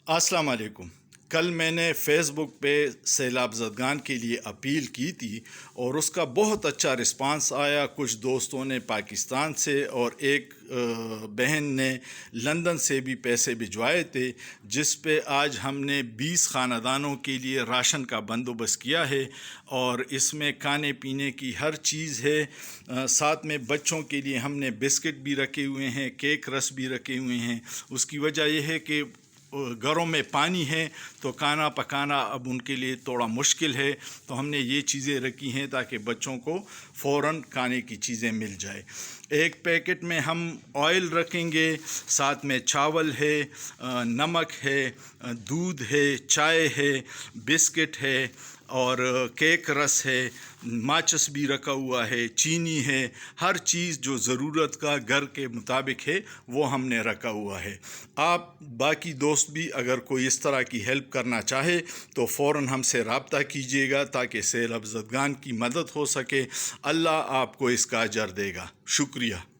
السلام علیکم۔ کل میں نے فیس بک پہ سیلاب زدگان کے لیے اپیل کی تھی اور اس کا بہت اچھا رسپانس آیا۔ کچھ دوستوں نے پاکستان سے اور ایک بہن نے لندن سے بھی پیسے بھجوائے تھے، جس پہ آج ہم نے 20 خاندانوں کے لیے راشن کا بندوبست کیا ہے، اور اس میں کھانے پینے کی ہر چیز ہے۔ ساتھ میں بچوں کے لیے ہم نے بسکٹ بھی رکھے ہوئے ہیں، کیک رس بھی رکھے ہوئے ہیں۔ اس کی وجہ یہ ہے کہ گھروں میں پانی ہے تو کھانا پکانا اب ان کے لیے تھوڑا مشکل ہے، تو ہم نے یہ چیزیں رکھی ہیں تاکہ بچوں کو فوراً کھانے کی چیزیں مل جائے۔ ایک پیکٹ میں ہم آئل رکھیں گے، ساتھ میں چاول ہے، نمک ہے، دودھ ہے، چائے ہے، بسکٹ ہے اور کیک رس ہے، ماچس بھی رکھا ہوا ہے، چینی ہے۔ ہر چیز جو ضرورت کا گھر کے مطابق ہے وہ ہم نے رکھا ہوا ہے۔ آپ باقی دوست بھی اگر کوئی اس طرح کی ہیلپ کرنا چاہے تو فوراً ہم سے رابطہ کیجیے گا تاکہ سیلاب زدگان کی مدد ہو سکے۔ اللہ آپ کو اس کا اجر دے گا۔ شکریہ۔